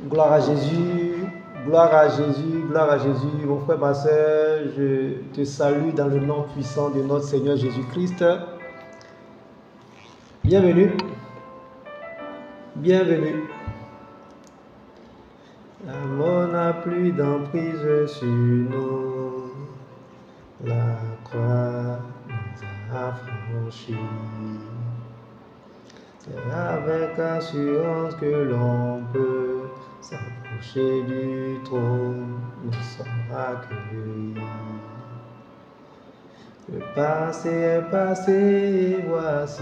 Gloire à Jésus, gloire à Jésus, gloire à Jésus. Mon frère, ma soeur, je te salue dans le nom puissant de notre Seigneur Jésus-Christ. Bienvenue, bienvenue. La mort n'a plus d'emprise sur nous. La croix nous a affranchis. C'est avec assurance que l'on peut s'approcher du trône, nous sommes accueillis. Le passé est passé, et voici,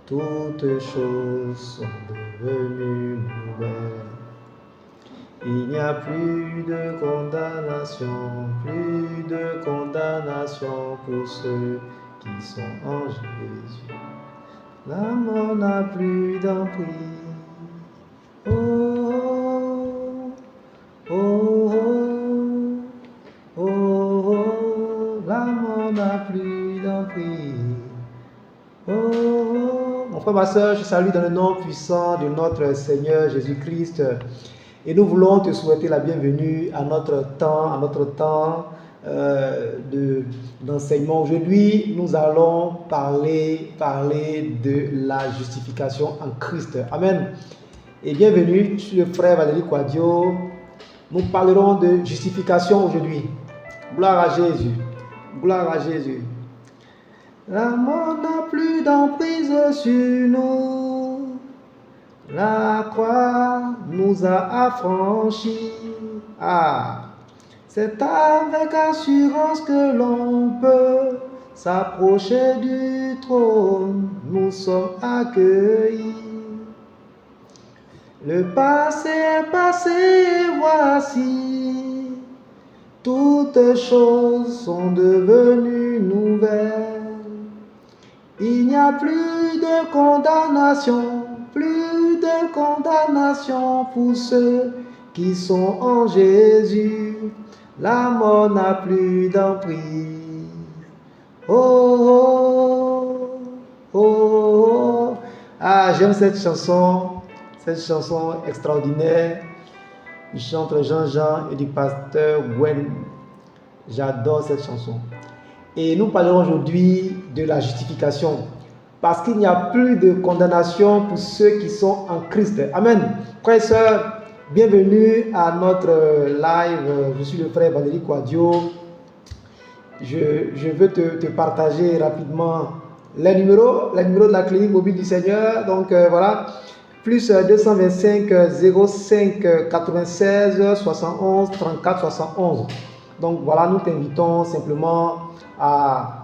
toutes choses sont devenues nouvelles. Il n'y a plus de condamnation pour ceux qui sont en Jésus. La mort n'a plus d'emprise. Oh, oh, oh, oh, oh, la mort n'a plus d'emprise. Oh, oh. Mon frère, ma soeur, je salue dans le nom puissant de notre Seigneur Jésus-Christ. Et nous voulons te souhaiter la bienvenue à notre temps d'enseignement. Aujourd'hui, nous allons parler de la justification en Christ. Amen. Et bienvenue, je suis le frère Valérie Quadio. Nous parlerons de justification aujourd'hui. Gloire à Jésus. Gloire à Jésus. La mort n'a plus d'emprise sur nous. La croix nous a affranchis. C'est avec assurance que l'on peut s'approcher du trône. Nous sommes accueillis. Le passé est passé, et voici, toutes choses sont devenues nouvelles. Il n'y a plus de condamnation pour ceux qui sont en Jésus. La mort n'a plus d'emprise. Oh, oh, oh, oh. J'aime cette chanson extraordinaire du chanteur Jean-Jean et du pasteur Gwen. J'adore cette chanson. Et nous parlerons aujourd'hui de la justification. Parce qu'il n'y a plus de condamnation pour ceux qui sont en Christ. Amen. Frères et sœurs, bienvenue à notre live. Je suis le frère Valérie Quadio. Je veux te partager rapidement les numéros de la clinique mobile du Seigneur. Donc voilà, plus 225 05 96 71 34 71. Donc voilà, nous t'invitons simplement à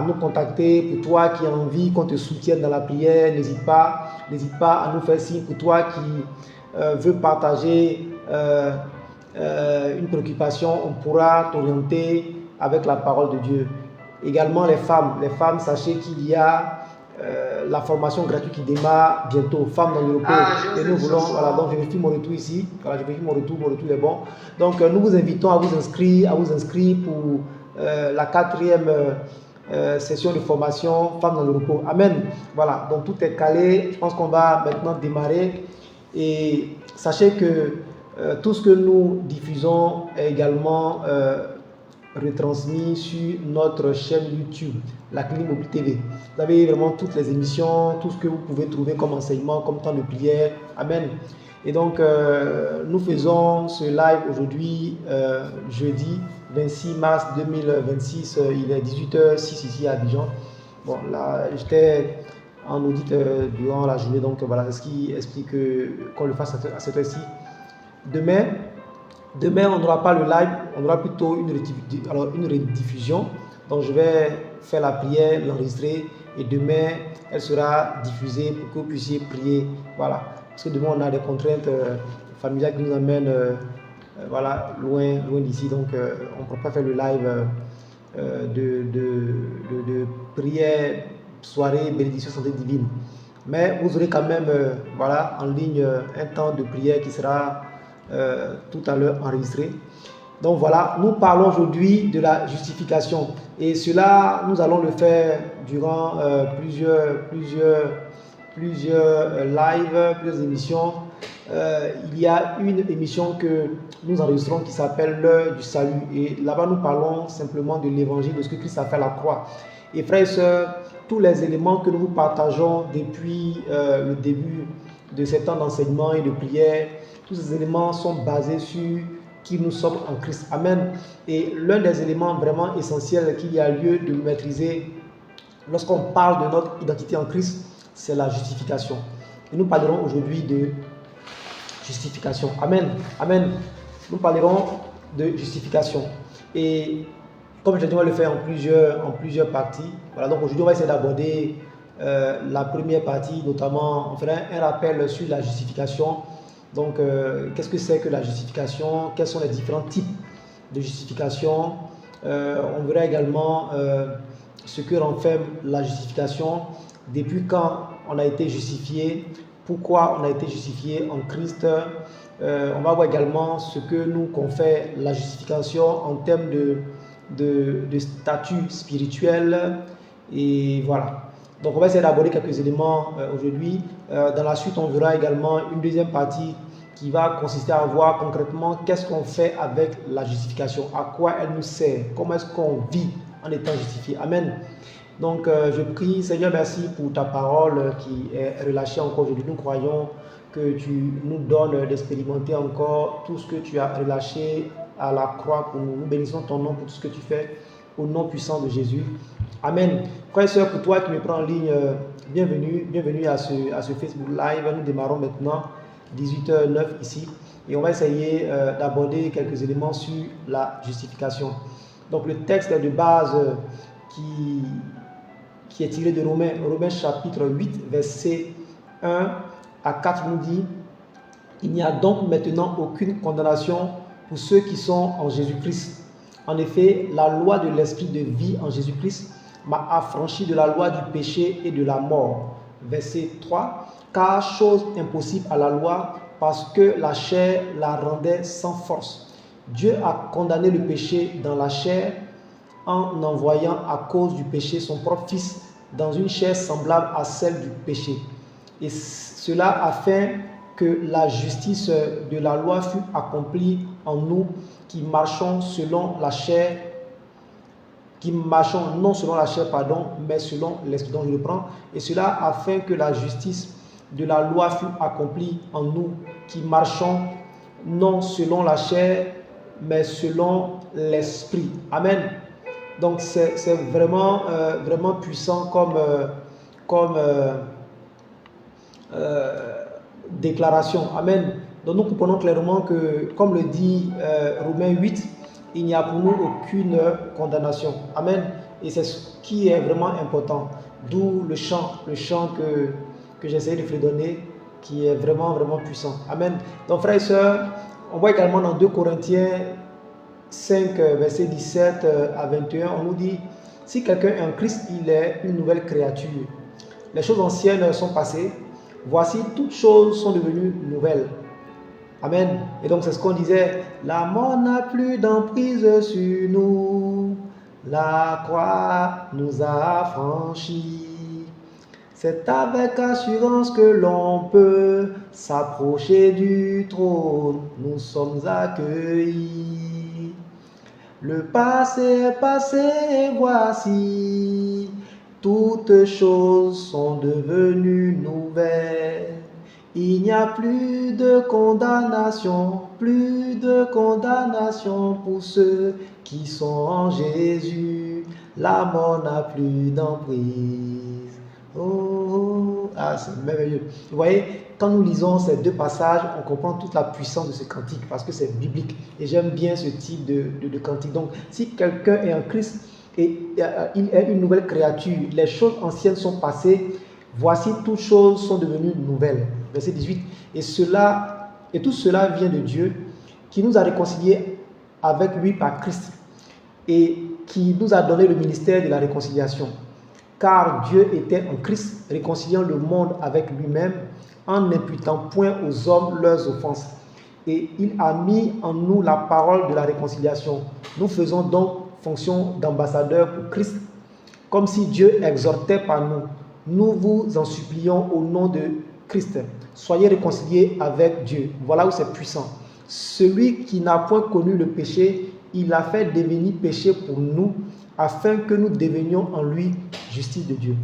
nous contacter. Pour toi qui as envie qu'on te soutienne dans la prière, n'hésite pas à nous faire signe. Pour toi qui veux partager une préoccupation, on pourra t'orienter avec la parole de Dieu. Également les femmes, sachez qu'il y a la formation gratuite qui démarre bientôt, Femmes dans le repos. Et nous voulons, voilà, donc je vérifie mon retour ici. Voilà, je vérifie mon retour est bon. Donc nous vous invitons à vous inscrire pour la 4e session de formation Femmes dans le repos. Amen. Voilà, donc tout est calé. Je pense qu'on va maintenant démarrer. Et sachez que tout ce que nous diffusons est également retransmis sur notre chaîne YouTube, la Clinique Mobile TV. Vous avez vraiment toutes les émissions, tout ce que vous pouvez trouver comme enseignement, comme temps de prière. Amen. Et donc, nous faisons ce live aujourd'hui, jeudi 26 mars 2026. Il est 18h06 ici à Abidjan. Bon, là, j'étais en audit durant la journée, donc voilà, ce qui explique qu'on le fasse à cette heure-ci. Demain, on n'aura pas le live, on aura plutôt une rediffusion. Donc, je vais faire la prière, l'enregistrer et demain, elle sera diffusée pour que vous puissiez prier. Voilà. Parce que demain, on a des contraintes familiales qui nous amènent loin d'ici. Donc, on ne peut pas faire le live de prière, soirée, bénédiction, santé divine. Mais vous aurez quand même en ligne un temps de prière qui sera tout à l'heure enregistré. Donc voilà, nous parlons aujourd'hui de la justification et cela, nous allons le faire durant plusieurs lives, plusieurs émissions il y a une émission que nous enregistrons qui s'appelle l'heure du salut. Et là-bas, nous parlons simplement de l'évangile, de ce que Christ a fait à la croix. Et frères et sœurs, tous les éléments que nous vous partageons depuis le début de ces temps d'enseignement et de prière, tous ces éléments sont basés sur qui nous sommes en Christ. Amen. Et l'un des éléments vraiment essentiels qu'il y a lieu de maîtriser lorsqu'on parle de notre identité en Christ, c'est la justification. Et nous parlerons aujourd'hui de justification. Amen. Amen. Nous parlerons de justification. Et comme je l'ai dit, on va le faire en plusieurs parties. Voilà, donc aujourd'hui, on va essayer d'aborder la première partie, notamment, on fera un rappel sur la justification. Donc, qu'est-ce que c'est que la justification? Quels sont les différents types de justification? On verra également ce que renferme la justification, depuis quand on a été justifié, pourquoi on a été justifié en Christ. On va voir également ce que nous confère la justification en termes de statut spirituel. Et voilà. Donc on va essayer d'aborder quelques éléments aujourd'hui. Dans la suite, on verra également une deuxième partie qui va consister à voir concrètement qu'est-ce qu'on fait avec la justification, à quoi elle nous sert, comment est-ce qu'on vit en étant justifié. Amen. Donc je prie, Seigneur, merci pour ta parole qui est relâchée encore aujourd'hui. Nous croyons que tu nous donnes d'expérimenter encore tout ce que tu as relâché à la croix pour nous. Nous bénissons ton nom pour tout ce que tu fais, au nom puissant de Jésus. Amen. Frères et sœurs, pour toi qui me prends en ligne, bienvenue à ce Facebook Live. Nous démarrons maintenant 18h09 ici et on va essayer d'aborder quelques éléments sur la justification. Donc le texte de base qui est tiré de Romains chapitre 8, verset 1 à 4 nous dit: il n'y a donc maintenant aucune condamnation pour ceux qui sont en Jésus-Christ. En effet, la loi de l'esprit de vie en Jésus-Christ m'a affranchi de la loi du péché et de la mort. Verset 3. Car chose impossible à la loi, parce que la chair la rendait sans force. Dieu a condamné le péché dans la chair en envoyant à cause du péché son propre Fils dans une chair semblable à celle du péché. Et cela afin que la justice de la loi fût accomplie en nous qui marchons selon la chair, non selon la chair, mais selon l'esprit. Donc je reprends. Et cela afin que la justice de la loi fût accomplie en nous qui marchons non selon la chair, mais selon l'esprit. Amen. Donc c'est vraiment, vraiment puissant comme déclaration. Amen. Donc nous comprenons clairement que, comme le dit Romains 8, il n'y a pour nous aucune condamnation. Amen. Et c'est ce qui est vraiment important. D'où le chant que j'essaie de vous donner, qui est vraiment, vraiment puissant. Amen. Donc frères et sœurs, on voit également dans 2 Corinthiens 5, verset 17 à 21, on nous dit: si quelqu'un est en Christ, il est une nouvelle créature. Les choses anciennes sont passées. Voici, toutes choses sont devenues nouvelles. Amen. Et donc c'est ce qu'on disait: la mort n'a plus d'emprise sur nous. La croix nous a affranchis. C'est avec assurance que l'on peut s'approcher du trône. Nous sommes accueillis. Le passé est passé et voici, toutes choses sont devenues nouvelles. Il n'y a plus de condamnation pour ceux qui sont en Jésus. La mort n'a plus d'emprise. Oh, ah, c'est merveilleux. Vous voyez, quand nous lisons ces 2 passages, on comprend toute la puissance de ce cantique parce que c'est biblique. Et j'aime bien ce type de cantique. Donc, si quelqu'un est en Christ et il est une nouvelle créature, les choses anciennes sont passées, voici toutes choses sont devenues nouvelles. Verset 18. Et tout cela vient de Dieu qui nous a réconciliés avec lui par Christ et qui nous a donné le ministère de la réconciliation. Car Dieu était en Christ, réconciliant le monde avec lui-même, en n'imputant point aux hommes leurs offenses. Et il a mis en nous la parole de la réconciliation. Nous faisons donc fonction d'ambassadeur pour Christ, comme si Dieu exhortait par nous. Nous vous en supplions au nom de Christ. soyez réconciliés avec Dieu. Voilà où c'est puissant. Celui qui n'a point connu le péché, il a fait devenir péché pour nous, afin que nous devenions en lui justice de Dieu.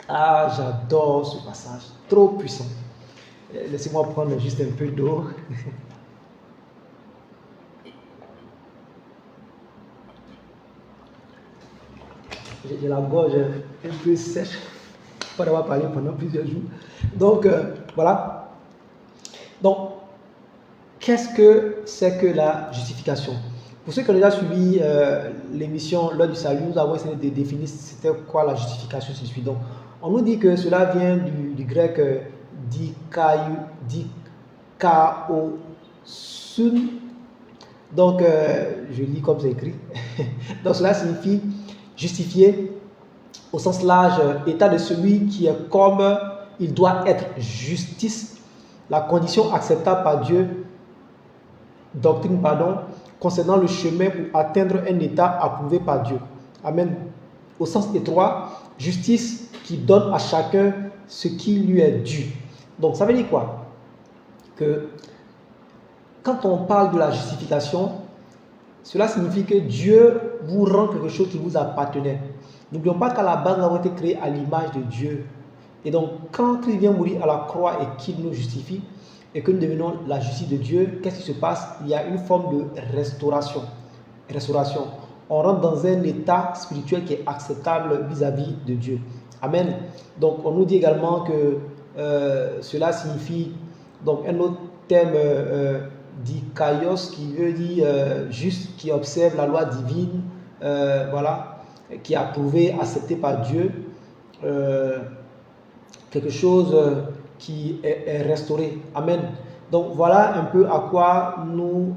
Ah, j'adore ce passage, trop puissant. Laissez-moi prendre juste un peu d'eau. J'ai la gorge un peu sèche, pas d'avoir parlé pendant plusieurs jours. Donc, voilà. Donc, qu'est-ce que c'est que la justification? Pour ceux qui ont déjà suivi l'émission L'heure du salut, nous avons essayé de définir c'était quoi la justification, c'est celui. Donc, on nous dit que cela vient du grec dikaiosun. Donc, je lis comme c'est écrit. Donc, cela signifie justifié au sens large, état de celui qui est comme il doit être, justice, la condition acceptable par Dieu, doctrine, concernant le chemin pour atteindre un état approuvé par Dieu. Amen. Au sens étroit, justice qui donne à chacun ce qui lui est dû. Donc ça veut dire quoi? Que quand on parle de la justification, cela signifie que Dieu vous rend quelque chose qui vous appartenait. N'oublions pas qu'à la base, nous avons été créés à l'image de Dieu. Et donc, quand Christ vient mourir à la croix et qu'il nous justifie, et que nous devenons la justice de Dieu, qu'est-ce qui se passe? Il y a une forme de restauration. On rentre dans un état spirituel qui est acceptable vis-à-vis de Dieu. Amen. Donc, on nous dit également que cela signifie, donc un autre terme dikaios qui veut dire juste, qui observe la loi divine, voilà, qui est approuvé, accepté par Dieu, quelque chose qui est restauré. Amen. Donc voilà un peu à quoi nous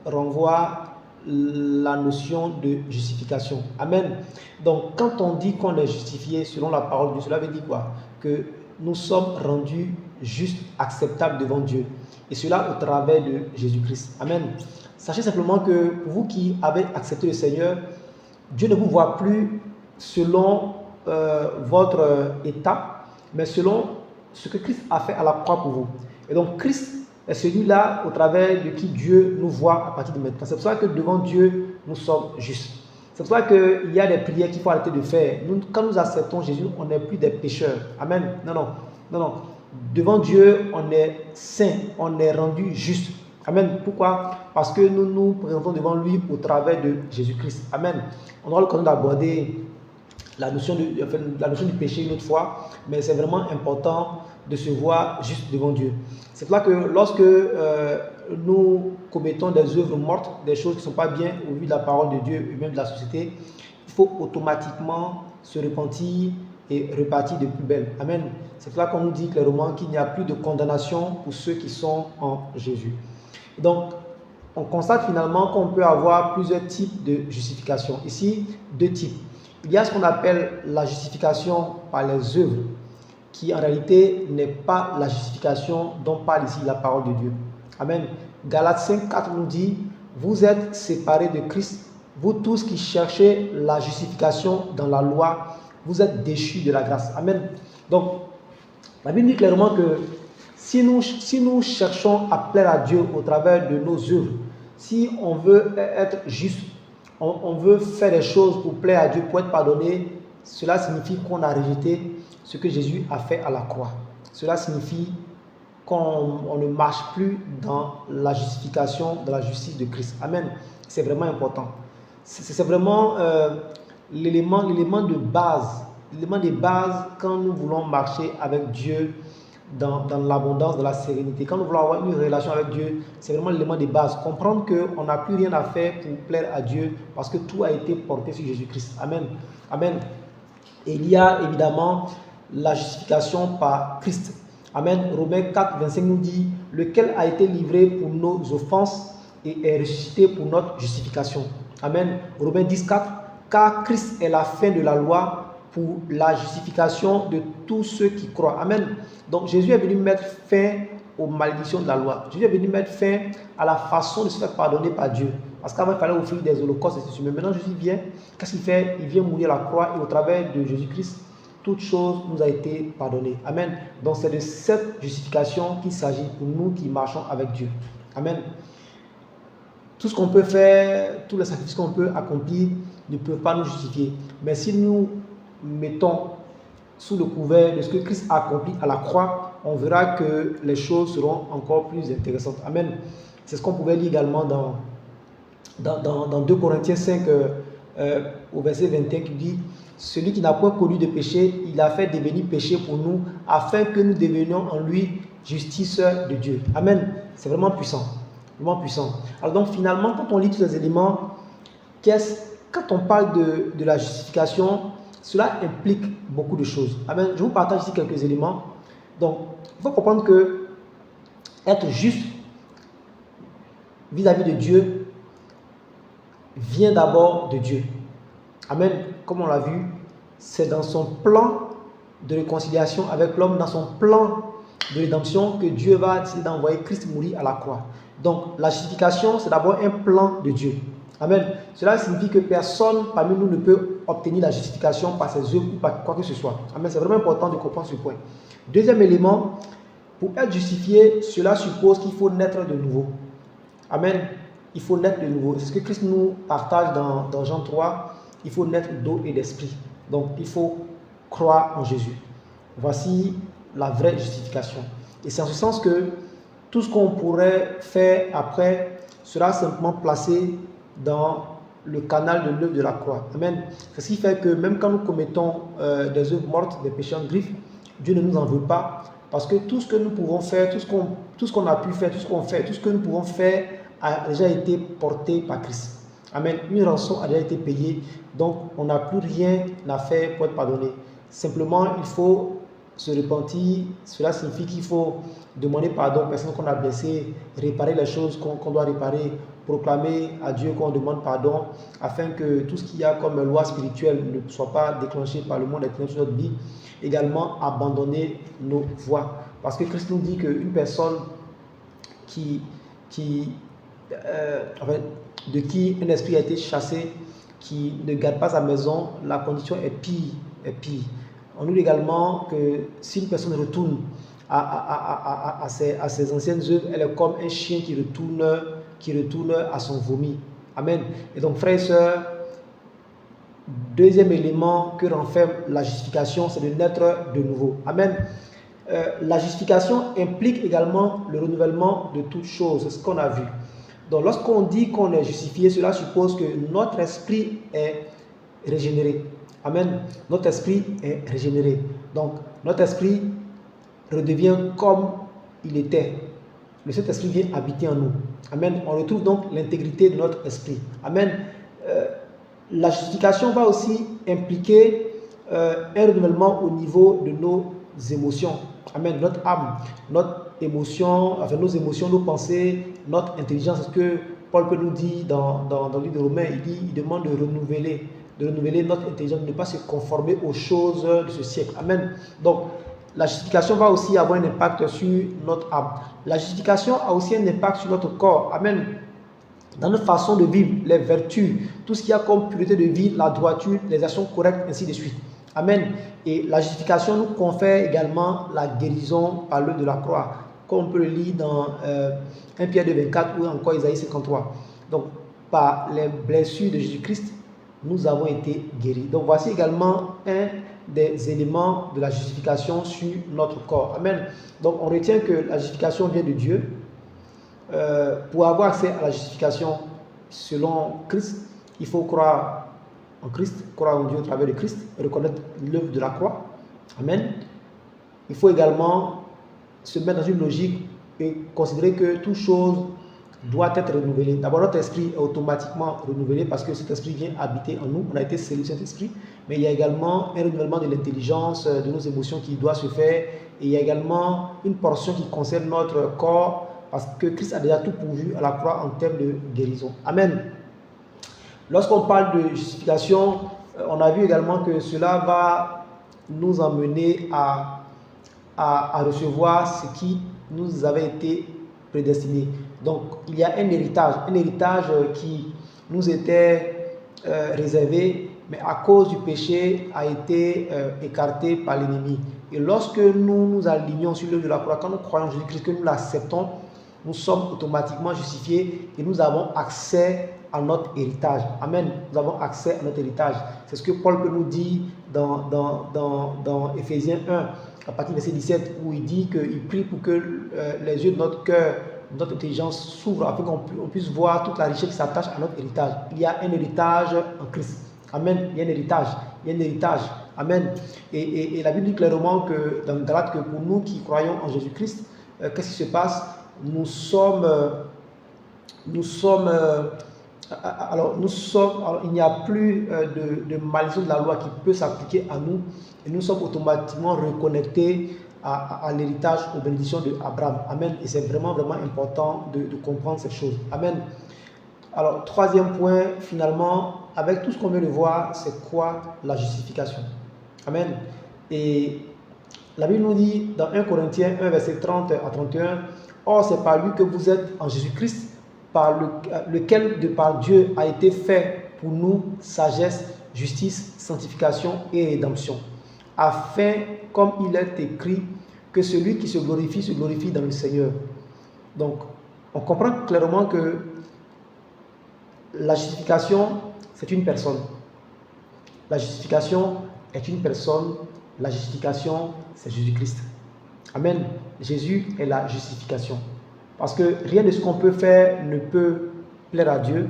renvoie la notion de justification. Amen. Donc quand on dit qu'on est justifié selon la parole de Dieu, cela veut dire quoi? Que nous sommes rendus justes, acceptables devant Dieu. Et cela au travers de Jésus-Christ. Amen. Sachez simplement que vous qui avez accepté le Seigneur, Dieu ne vous voit plus selon votre état, mais selon ce que Christ a fait à la croix pour vous. Et donc Christ est celui-là au travers de qui Dieu nous voit à partir de maintenant. C'est pour ça que devant Dieu, nous sommes justes. C'est pour ça qu'il y a des prières qu'il faut arrêter de faire. Quand nous acceptons Jésus, on n'est plus des pécheurs. Amen. Non. Devant Dieu, on est saint, on est rendu juste. Amen. Pourquoi? Parce que nous nous présentons devant lui au travers de Jésus-Christ. Amen. On aura l'occasion d'aborder la notion du péché une autre fois, mais c'est vraiment important de se voir juste devant Dieu. C'est pour ça que lorsque nous commettons des œuvres mortes, des choses qui ne sont pas bien au vu de la parole de Dieu et même de la société, il faut automatiquement se repentir et repartir de plus belle. Amen. C'est pour ça qu'on nous dit clairement qu'il n'y a plus de condamnation pour ceux qui sont en Jésus. Donc, on constate finalement qu'on peut avoir plusieurs types de justification. Ici, deux types. Il y a ce qu'on appelle la justification par les œuvres, qui en réalité n'est pas la justification dont parle ici la parole de Dieu. Amen. Galates 5:4 nous dit, vous êtes séparés de Christ, vous tous qui cherchez la justification dans la loi, vous êtes déchus de la grâce. Amen. Donc, la Bible dit clairement que si nous cherchons à plaire à Dieu au travers de nos œuvres, si on veut être juste, on veut faire des choses pour plaire à Dieu, pour être pardonné, cela signifie qu'on a rejeté ce que Jésus a fait à la croix. Cela signifie qu'on ne marche plus dans la justification, dans la justice de Christ. Amen. C'est vraiment important. C'est vraiment l'élément de base. L'élément de base quand nous voulons marcher avec Dieu dans l'abondance, dans la sérénité. Quand nous voulons avoir une relation avec Dieu, c'est vraiment l'élément de base. Comprendre qu'on n'a plus rien à faire pour plaire à Dieu parce que tout a été porté sur Jésus-Christ. Amen. Amen. Et il y a évidemment la justification par Christ. Amen. Romains 4, 25 nous dit, lequel a été livré pour nos offenses et est ressuscité pour notre justification. Amen. Romains 10, 4, car Christ est la fin de la loi pour la justification de tous ceux qui croient. Amen. Donc Jésus est venu mettre fin aux malédictions de la loi. Jésus est venu mettre fin à la façon de se faire pardonner par Dieu. Parce qu'avant, il fallait offrir des holocaustes et ceci. Mais maintenant, Jésus vient. Qu'est-ce qu'il fait? Il vient mourir à la croix et au travers de Jésus-Christ, toute chose nous a été pardonnée. Amen. Donc c'est de cette justification qu'il s'agit pour nous qui marchons avec Dieu. Amen. Tout ce qu'on peut faire, tous les sacrifices qu'on peut accomplir ne peuvent pas nous justifier. Mais si nous mettons sous le couvert de ce que Christ a accompli à la croix, on verra que les choses seront encore plus intéressantes. Amen. C'est ce qu'on pouvait lire également dans 2 Corinthiens 5 au verset 21 qui dit « Celui qui n'a point connu de péché, il a fait devenir péché pour nous, afin que nous devenions en lui justice de Dieu. » Amen. C'est vraiment puissant. Vraiment puissant. Alors donc finalement, quand on lit tous ces éléments, quand on parle de la justification, cela implique beaucoup de choses. Amen. Je vous partage ici quelques éléments. Donc, il faut comprendre que être juste vis-à-vis de Dieu vient d'abord de Dieu. Amen. Comme on l'a vu, c'est dans son plan de réconciliation avec l'homme, dans son plan de rédemption que Dieu va décider d'envoyer Christ mourir à la croix. Donc, la justification, c'est d'abord un plan de Dieu. Amen. Cela signifie que personne parmi nous ne peut obtenir la justification par ses œuvres ou par quoi que ce soit. Amen. C'est vraiment important de comprendre ce point. Deuxième élément, pour être justifié, cela suppose qu'il faut naître de nouveau. Amen. Il faut naître de nouveau. C'est ce que Christ nous partage dans Jean 3. Il faut naître d'eau et d'esprit. Donc, il faut croire en Jésus. Voici la vraie justification. Et c'est en ce sens que tout ce qu'on pourrait faire après sera simplement placé dans le canal de l'œuvre de la croix. Amen. C'est ce qui fait que même quand nous commettons des œuvres mortes, des péchés en griffe, Dieu ne nous en veut pas. Parce que tout ce que nous pouvons faire, tout ce qu'on a pu faire, tout ce qu'on fait, tout ce que nous pouvons faire a déjà été porté par Christ. Amen. Une rançon a déjà été payée. Donc, on n'a plus rien à faire pour être pardonné. Simplement, il faut se repentir. Cela signifie qu'il faut demander pardon aux personnes qu'on a blessées, réparer les choses qu'on doit réparer, proclamer à Dieu qu'on demande pardon, afin que tout ce qu'il y a comme loi spirituelle ne soit pas déclenché par le monde éternel sur notre vie. Également, abandonner nos voies. Parce que Christ nous dit qu'une personne de qui un esprit a été chassé, qui ne garde pas sa maison, la condition est pire. On nous dit également que si une personne retourne à ses anciennes œuvres, elle est comme un chien qui retourne à son vomi. Amen. Et donc, frères et sœurs, deuxième élément que renferme la justification, c'est de naître de nouveau. Amen. La justification implique également le renouvellement de toutes choses. C'est ce qu'on a vu. Donc, lorsqu'on dit qu'on est justifié, cela suppose que notre esprit est régénéré. Amen. Notre esprit est régénéré. Donc, notre esprit redevient comme il était. Le Saint-Esprit vient habiter en nous. Amen. On retrouve donc l'intégrité de notre esprit. Amen. La justification va aussi impliquer un renouvellement au niveau de nos émotions. Amen. Notre âme, notre émotion, enfin nos émotions, nos pensées, notre intelligence. C'est ce que Paul peut nous dire dans le livre de Romains. Il demande de renouveler notre intelligence, de ne pas se conformer aux choses de ce siècle. Amen. Donc, la justification va aussi avoir un impact sur notre âme. La justification a aussi un impact sur notre corps. Amen. Dans notre façon de vivre, les vertus, tout ce qu'il y a comme pureté de vie, la droiture, les actions correctes, ainsi de suite. Amen. Et la justification nous confère également la guérison par l'œuvre de la croix, comme on peut le lire dans 1 Pierre 2, 24 ou encore Isaïe 53. Donc, par les blessures de Jésus-Christ, nous avons été guéris. Donc, voici également un des éléments de la justification sur notre corps. Amen. Donc, on retient que la justification vient de Dieu. Pour avoir accès à la justification selon Christ, il faut croire en Christ, croire en Dieu au travers de Christ, reconnaître l'œuvre de la croix. Amen. Il faut également se mettre dans une logique et considérer que toute chose doit être renouvelée. D'abord, notre esprit est automatiquement renouvelé parce que cet esprit vient habiter en nous. On a été scellé sur cet esprit. Mais il y a également un renouvellement de l'intelligence, de nos émotions qui doit se faire. Et il y a également une portion qui concerne notre corps parce que Christ a déjà tout pourvu à la croix en termes de guérison. Amen. Lorsqu'on parle de justification, on a vu également que cela va nous emmener à recevoir ce qui nous avait été prédestiné. Donc, il y a un héritage qui nous était réservé, mais à cause du péché a été écarté par l'ennemi. Et lorsque nous nous alignons sur l'œuvre de la croix, quand nous croyons en Jésus-Christ, que nous l'acceptons, nous sommes automatiquement justifiés et nous avons accès à notre héritage. Amen. Nous avons accès à notre héritage. C'est ce que Paul nous dit dans Éphésiens 1, à partir du verset 17, où il dit qu'il prie pour que les yeux de notre cœur, notre intelligence s'ouvrent afin qu'on puisse voir toute la richesse qui s'attache à notre héritage. Il y a un héritage en Christ. Amen. Il y a un héritage. Il y a un héritage. Amen. Et la Bible dit clairement que dans Galates, que pour nous qui croyons en Jésus-Christ, qu'est-ce qui se passe? Alors, il n'y a plus de malédiction de la loi qui peut s'appliquer à nous et nous sommes automatiquement reconnectés à l'héritage, aux bénédictions d'Abraham. Amen. Et c'est vraiment, vraiment important de comprendre ces choses. Amen. Alors, troisième point, finalement, avec tout ce qu'on vient de voir, c'est quoi la justification? Amen. Et la Bible nous dit dans 1 Corinthiens 1, verset 30 à 31, « Or, c'est par lui que vous êtes en Jésus-Christ, par lequel, de par Dieu, a été fait pour nous sagesse, justice, sanctification et rédemption, afin, comme il est écrit, que celui qui se glorifie dans le Seigneur. » Donc, on comprend clairement que la justification, c'est une personne. La justification est une personne. La justification, c'est Jésus-Christ. Amen. Jésus est la justification. Parce que rien de ce qu'on peut faire ne peut plaire à Dieu.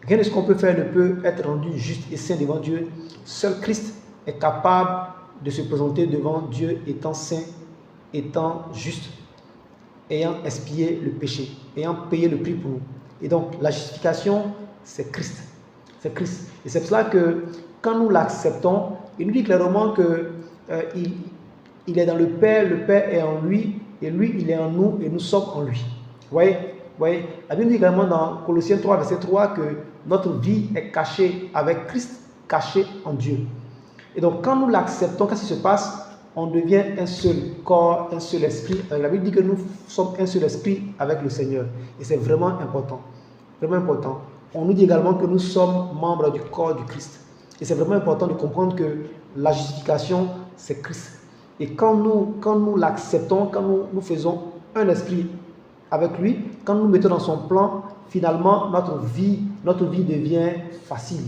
Rien de ce qu'on peut faire ne peut être rendu juste et saint devant Dieu. Seul Christ est capable de se présenter devant Dieu étant saint, étant juste, ayant expié le péché, ayant payé le prix pour nous. Et donc, la justification, c'est Christ. C'est Christ. Et c'est pour cela que quand nous l'acceptons, il nous dit clairement que il est dans le Père est en lui, et lui, il est en nous, et nous sommes en lui. Vous voyez, la Bible dit également dans Colossiens 3, verset 3, que notre vie est cachée avec Christ, cachée en Dieu. Et donc, quand nous l'acceptons, qu'est-ce qui se passe? On devient un seul corps, un seul esprit. La Bible dit que nous sommes un seul esprit avec le Seigneur. Et c'est vraiment important. Vraiment important. On nous dit également que nous sommes membres du corps du Christ. Et c'est vraiment important de comprendre que la justification, c'est Christ. Et quand nous l'acceptons, quand nous faisons un esprit avec lui, quand nous mettons dans son plan, finalement, notre vie devient facile.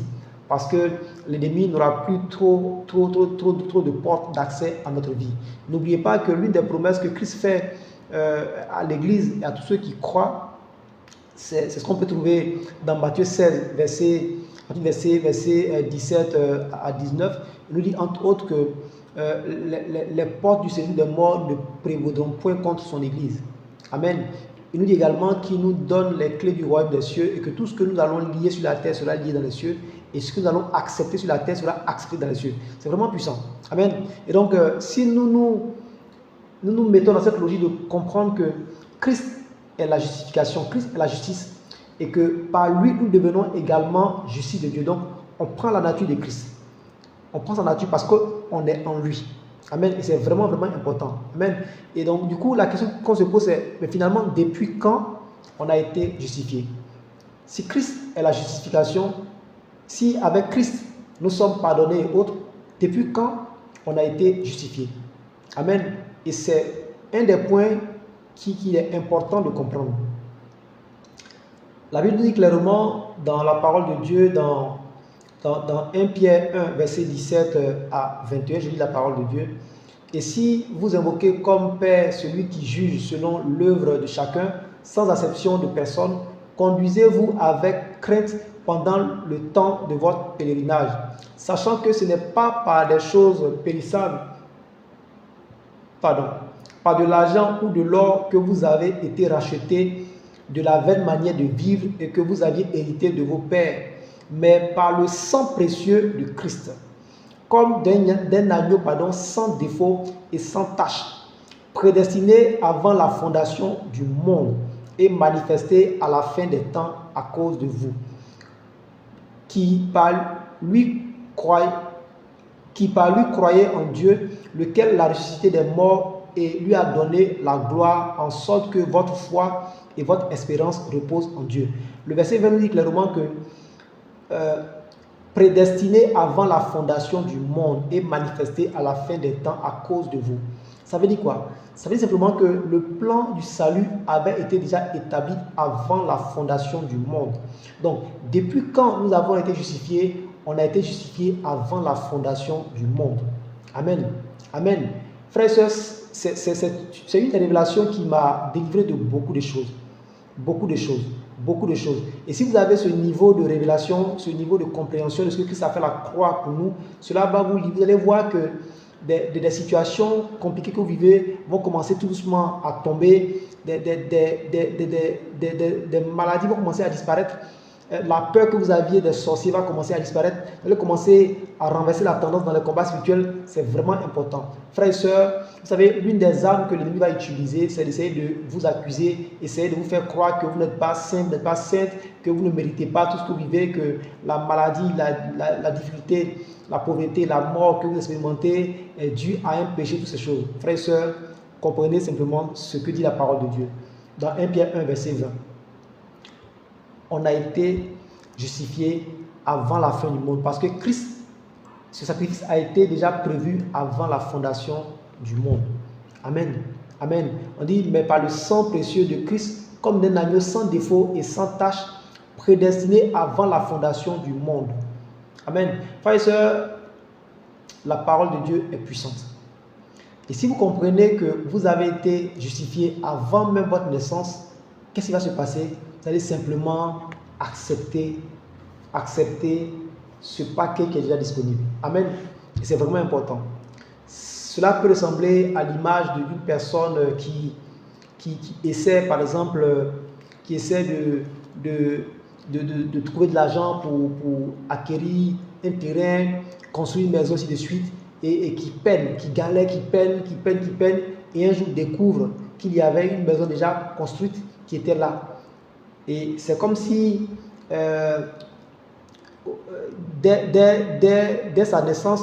Parce que l'ennemi n'aura plus trop de portes d'accès à notre vie. N'oubliez pas que l'une des promesses que Christ fait à l'Église et à tous ceux qui croient, c'est ce qu'on peut trouver dans Matthieu 16, verset 17 à 19. Il nous dit entre autres que les portes du séjour des morts ne prévaudront point contre son Église. Amen. Il nous dit également qu'il nous donne les clés du royaume des cieux et que tout ce que nous allons lier sur la terre sera lié dans les cieux et ce que nous allons accepter sur la terre sera accepté dans les cieux. C'est vraiment puissant. Amen. Et donc, si nous mettons dans cette logique de comprendre que Christ est la justification, Christ est la justice et que par lui nous devenons également justice de Dieu. Donc, on prend la nature de Christ. On prend sa nature parce qu'on est en lui. Amen. Et c'est vraiment, vraiment important. Amen. Et donc, du coup, la question qu'on se pose, c'est, mais finalement, depuis quand on a été justifié? Si Christ est la justification, si avec Christ, nous sommes pardonnés et autres, depuis quand on a été justifié? Amen. Et c'est un des points qu'il est important de comprendre. La Bible dit clairement dans la parole de Dieu, dans 1 Pierre 1, verset 17 à 21, je lis la parole de Dieu. Et si vous invoquez comme Père celui qui juge selon l'œuvre de chacun, sans acception de personne, conduisez-vous avec crainte pendant le temps de votre pèlerinage, sachant que ce n'est pas par des choses périssables, par de l'argent ou de l'or que vous avez été rachetés de la vaine manière de vivre et que vous aviez hérité de vos pères, mais par le sang précieux de Christ, comme d'un agneau sans défaut et sans tache, prédestiné avant la fondation du monde et manifesté à la fin des temps à cause de vous, qui par lui croyez en Dieu, lequel l'a ressuscité des morts et lui a donné la gloire, en sorte que votre foi et votre espérance reposent en Dieu. Le verset 20 nous dit clairement que prédestiné avant la fondation du monde et manifesté à la fin des temps à cause de vous. Ça veut dire quoi? Ça veut dire simplement que le plan du salut avait été déjà établi avant la fondation du monde. Donc, depuis quand nous avons été justifiés? On a été justifiés avant la fondation du monde. Amen. Amen. Frères et sœurs, c'est une révélation qui m'a délivré de beaucoup de choses. Beaucoup de choses. Beaucoup de choses. Et si vous avez ce niveau de révélation, ce niveau de compréhension de ce que Christ a fait la croix pour nous, cela va vous allez voir que des situations compliquées que vous vivez vont commencer tout doucement à tomber, des maladies vont commencer à disparaître, la peur que vous aviez des sorciers va commencer à disparaître, vous allez commencer à renverser la tendance dans les combats spirituels. C'est vraiment important. Frères et sœurs, vous savez, l'une des armes que l'ennemi va utiliser, c'est d'essayer de vous accuser, essayer de vous faire croire que vous n'êtes pas saint, vous n'êtes pas sainte, que vous ne méritez pas tout ce que vous vivez, que la maladie, la difficulté, la pauvreté, la mort que vous expérimentez est due à un péché, toutes ces choses. Frères et sœurs, comprenez simplement ce que dit la parole de Dieu. Dans 1 Pierre 1, verset 20. On a été justifié avant la fin du monde parce que Christ, ce sacrifice a été déjà prévu avant la fondation du monde. Amen. Amen. On dit, mais par le sang précieux de Christ, comme d'un agneau sans défaut et sans tache, prédestiné avant la fondation du monde. Amen. Frères et sœurs, la parole de Dieu est puissante. Et si vous comprenez que vous avez été justifié avant même votre naissance, qu'est-ce qui va se passer? Vous allez simplement accepter ce paquet qui est déjà disponible. Amen. Et c'est vraiment important. Cela peut ressembler à l'image d'une personne qui essaie, par exemple, qui essaie de trouver de l'argent pour acquérir un terrain, construire une maison, ainsi de suite, et qui peine, qui galère, qui peine, et un jour découvre qu'il y avait une maison déjà construite qui était là. Et c'est comme si, dès sa naissance,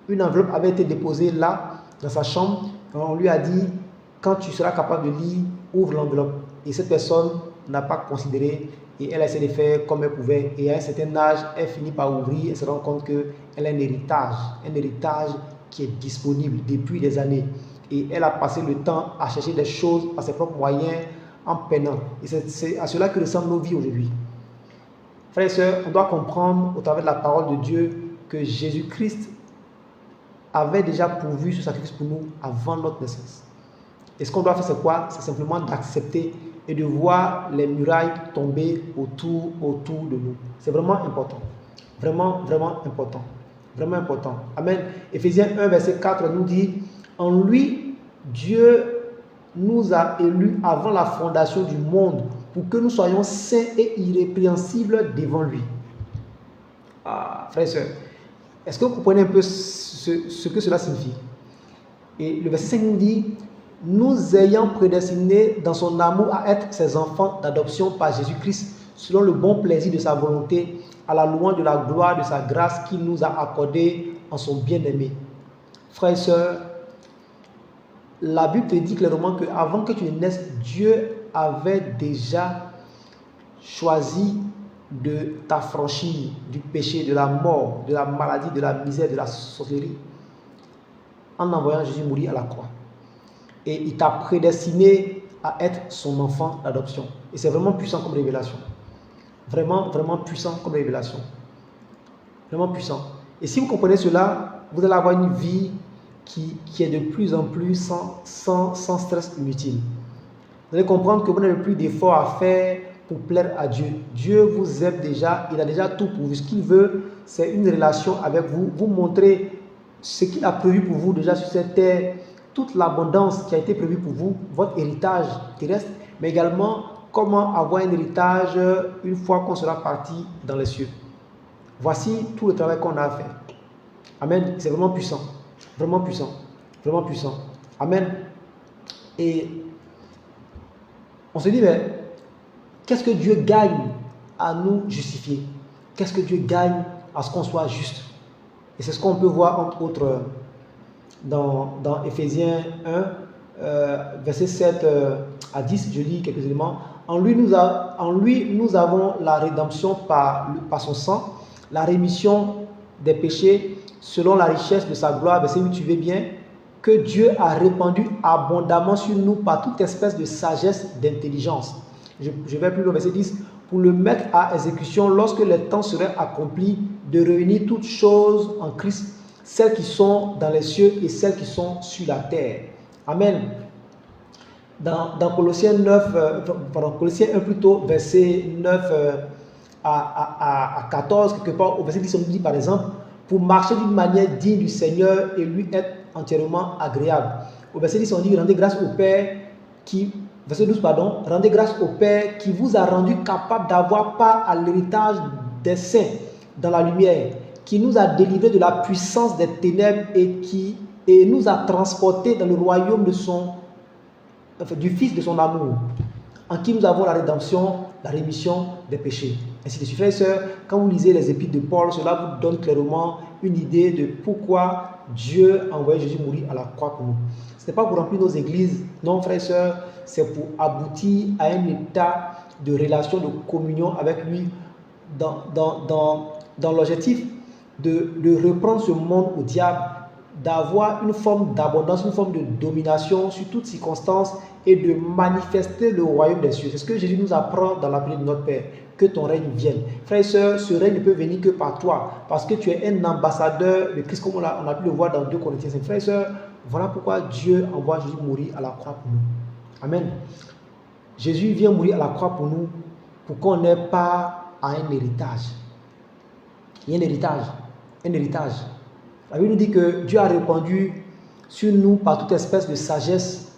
une enveloppe avait été déposée là, dans sa chambre. On lui a dit, quand tu seras capable de lire, ouvre l'enveloppe. Et cette personne n'a pas considéré, et elle a essayé de faire comme elle pouvait. Et à un certain âge, elle finit par ouvrir et se rend compte qu'elle a un héritage qui est disponible depuis des années. Et elle a passé le temps à chercher des choses par ses propres moyens, en peinant. Et c'est à cela que ressemblent nos vies aujourd'hui. Frères et sœurs, on doit comprendre au travers de la parole de Dieu que Jésus-Christ avait déjà pourvu ce sacrifice pour nous avant notre naissance. Et ce qu'on doit faire, c'est quoi? C'est simplement d'accepter et de voir les murailles tomber autour de nous. C'est vraiment important. Vraiment, vraiment important. Vraiment important. Amen. Éphésiens 1, verset 4 nous dit, en lui, Dieu nous a élus avant la fondation du monde pour que nous soyons saints et irrépréhensibles devant lui. Ah, frères et sœurs, est-ce que vous comprenez un peu ce que cela signifie? Et le verset 5 nous dit, nous ayant prédestinés dans son amour à être ses enfants d'adoption par Jésus-Christ, selon le bon plaisir de sa volonté, à la louange de la gloire de sa grâce qu'il nous a accordée en son bien-aimé. Frères et sœurs, la Bible te dit clairement qu'avant que tu ne naisses, Dieu avait déjà choisi de t'affranchir du péché, de la mort, de la maladie, de la misère, de la sorcellerie, en envoyant Jésus mourir à la croix. Et il t'a prédestiné à être son enfant d'adoption. Et c'est vraiment puissant comme révélation. Vraiment, vraiment puissant comme révélation. Vraiment puissant. Et si vous comprenez cela, vous allez avoir une vie qui est de plus en plus sans stress inutile. Vous allez comprendre que vous n'avez plus d'efforts à faire pour plaire à Dieu. Dieu vous aime déjà, il a déjà tout pour vous. Ce qu'il veut, c'est une relation avec vous, vous montrer ce qu'il a prévu pour vous déjà sur cette terre, toute l'abondance qui a été prévue pour vous, votre héritage terrestre, mais également comment avoir un héritage une fois qu'on sera parti dans les cieux. Voici tout le travail qu'on a à faire. Amen. C'est vraiment puissant. Vraiment puissant. Vraiment puissant. Amen. Et on se dit, mais qu'est-ce que Dieu gagne à nous justifier? Qu'est-ce que Dieu gagne à ce qu'on soit juste? Et c'est ce qu'on peut voir entre autres dans Éphésiens 1, verset 7 à 10, je lis quelques éléments. En lui, nous avons la rédemption par son sang, la rémission des péchés selon la richesse de sa gloire. Verset 8, tu veux bien, que Dieu a répandu abondamment sur nous par toute espèce de sagesse, d'intelligence. Je vais plus loin, verset 10, pour le mettre à exécution lorsque les temps seraient accomplis, de réunir toutes choses en Christ, celles qui sont dans les cieux et celles qui sont sur la terre. Amen. Dans Colossiens 1 plutôt, verset 9 à 14, quelque part, au verset 10, on dit par exemple, pour marcher d'une manière digne du Seigneur et lui être entièrement agréable. Au verset 10, on dit, rendez grâce au Père qui, verset 12, pardon, rendez grâce au Père qui vous a rendu capable d'avoir part à l'héritage des saints dans la lumière, qui nous a délivrés de la puissance des ténèbres et nous a transportés dans le royaume du Fils de son amour, en qui nous avons la rédemption, la rémission des péchés. Ainsi de suite, frères et sœurs, quand vous lisez les épîtres de Paul, cela vous donne clairement une idée de pourquoi Dieu a envoyé Jésus mourir à la croix pour nous. Ce n'est pas pour remplir nos églises, non, frères et sœurs, c'est pour aboutir à un état de relation, de communion avec lui, dans l'objectif de reprendre ce monde au diable, d'avoir une forme d'abondance, une forme de domination sur toutes circonstances et de manifester le royaume des cieux. C'est ce que Jésus nous apprend dans la prière de notre Père, que ton règne vienne. Frères et sœurs, ce règne ne peut venir que par toi, parce que tu es un ambassadeur de Christ, comme on a pu le voir dans 2 Corinthiens 5. Frères et sœurs, voilà pourquoi Dieu envoie Jésus mourir à la croix pour nous. Amen. Jésus vient mourir à la croix pour nous, pour qu'on n'ait pas à un héritage. Il y a un héritage. Un héritage. La Bible nous dit que Dieu a répandu sur nous par toute espèce de sagesse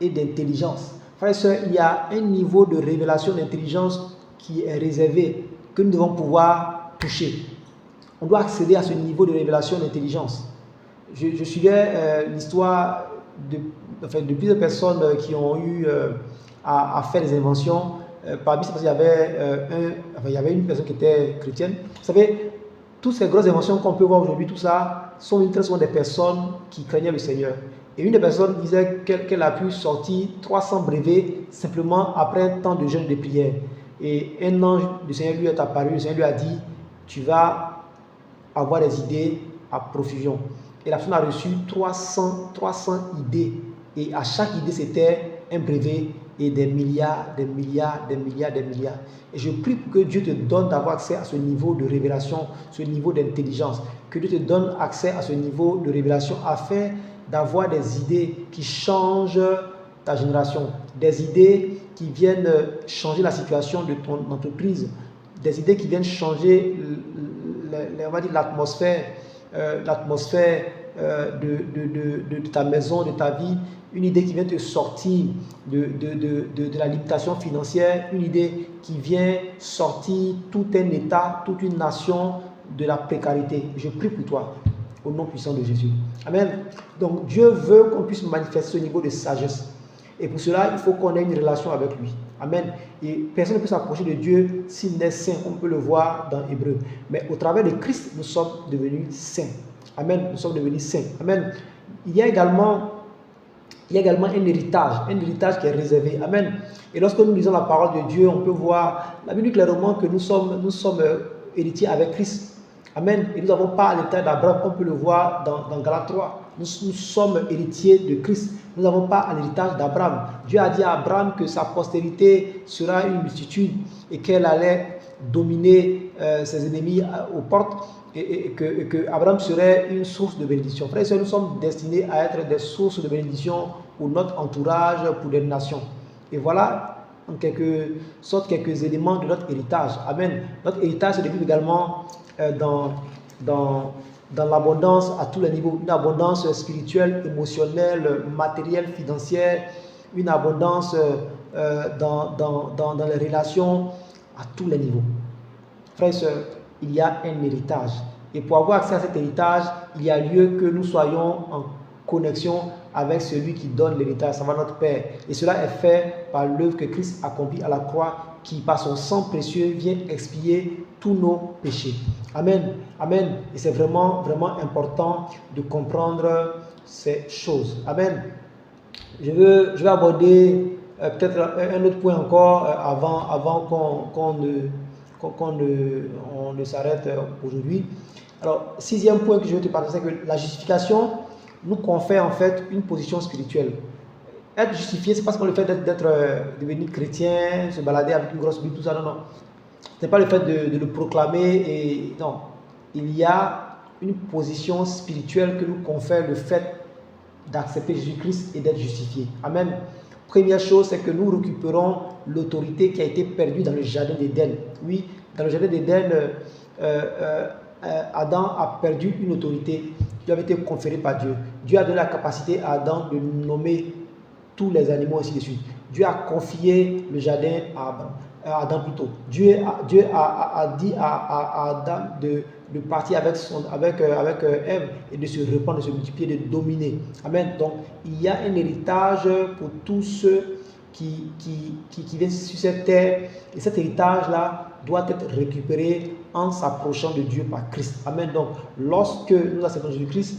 et d'intelligence. Frères et sœurs, il y a un niveau de révélation d'intelligence qui est réservé, que nous devons pouvoir toucher. On doit accéder à ce niveau de révélation d'intelligence. Je suivais l'histoire de plusieurs personnes qui ont eu à faire des inventions. Parmi ces personnes, il y avait une personne qui était chrétienne. Vous savez, toutes ces grosses inventions qu'on peut voir aujourd'hui, tout ça, sont très souvent des personnes qui craignaient le Seigneur. Et une des personnes disait qu'elle a pu sortir 300 brevets simplement après un temps de jeûne de prière. Et un ange du Seigneur lui est apparu, le Seigneur lui a dit, tu vas avoir des idées à profusion. Et la personne a reçu 300 idées. Et à chaque idée, c'était un brevet et des milliards. Et je prie pour que Dieu te donne d'avoir accès à ce niveau de révélation, ce niveau d'intelligence. Que Dieu te donne accès à ce niveau de révélation afin d'avoir des idées qui changent ta génération. Des idées qui viennent changer la situation de ton entreprise. Des idées qui viennent changer on va dire l'atmosphère de ta maison, de ta vie. Une idée qui vient te sortir de la limitation financière, une idée qui vient sortir tout un État, toute une nation de la précarité. Je prie pour toi, au nom puissant de Jésus. Amen. Donc Dieu veut qu'on puisse manifester ce niveau de sagesse. Et pour cela, il faut qu'on ait une relation avec lui. Amen. Et personne ne peut s'approcher de Dieu s'il n'est saint. On peut le voir dans Hébreu. Mais au travers de Christ, nous sommes devenus saints. Amen. Nous sommes devenus saints. Amen. Il y a également un héritage qui est réservé. Amen. Et lorsque nous lisons la parole de Dieu, on peut voir la Bible clairement que nous sommes héritiers avec Christ. Amen. Et nous avons pas à l'héritage d'Abraham, on peut le voir dans Galates 3. Nous sommes héritiers de Christ. Nous n'avons pas à l'héritage d'Abraham. Dieu a dit à Abraham que sa postérité sera une multitude et qu'elle allait dominer ses ennemis aux portes et que Abraham serait une source de bénédiction. Frères et sœurs, nous sommes destinés à être des sources de bénédiction pour notre entourage, pour les nations. Et voilà en quelque sorte quelques éléments de notre héritage. Amen. Notre héritage se développe également dans l'abondance à tous les niveaux, une abondance spirituelle, émotionnelle, matérielle, financière, une abondance dans les relations à tous les niveaux. Frères et sœurs, il y a un héritage. Et pour avoir accès à cet héritage, il y a lieu que nous soyons en connexion avec celui qui donne l'héritage, ça va notre Père. Et cela est fait par l'œuvre que Christ accomplit à la croix, qui par son sang précieux vient expier tous nos péchés. Amen. Amen. Et c'est vraiment, vraiment important de comprendre ces choses. Amen. Je vais aborder peut-être un autre point encore avant on ne s'arrête aujourd'hui. Alors, sixième point que je veux te partager, c'est que la justification nous confère en fait une position spirituelle. Être justifié, c'est pas seulement le fait d'être devenu chrétien, se balader avec une grosse Bible, tout ça, non, non. Ce n'est pas le fait de le proclamer, et non. Il y a une position spirituelle que nous confère le fait d'accepter Jésus-Christ et d'être justifié. Amen. Première chose, c'est que nous récupérons l'autorité qui a été perdue dans le jardin d'Éden. Oui, dans le jardin d'Éden, Adam a perdu une autorité qui avait été conférée par Dieu. Dieu a donné la capacité à Adam de nommer tous les animaux, ainsi de suite. Dieu a confié le jardin à Adam plutôt. Dieu a dit à Adam de partir avec Ève et de se répandre, de se multiplier, de dominer. Amen. Donc, il y a un héritage pour tous ceux qui viennent sur cette terre. Et cet héritage-là doit être récupéré en s'approchant de Dieu par Christ. Amen. Donc, lorsque nous acceptons Jésus-Christ,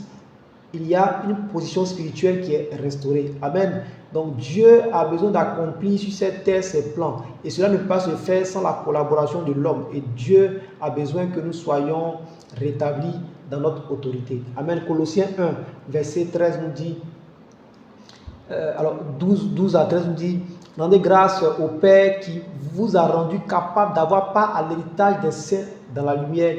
il y a une position spirituelle qui est restaurée. Amen. Donc Dieu a besoin d'accomplir sur cette terre ses plans. Et cela ne peut pas se faire sans la collaboration de l'homme. Et Dieu a besoin que nous soyons rétablis dans notre autorité. Amen. Colossiens 1, verset 13 nous dit, alors 12 à 13 nous dit, rendez grâce au Père qui vous a rendu capable d'avoir part à l'héritage des saints dans la lumière,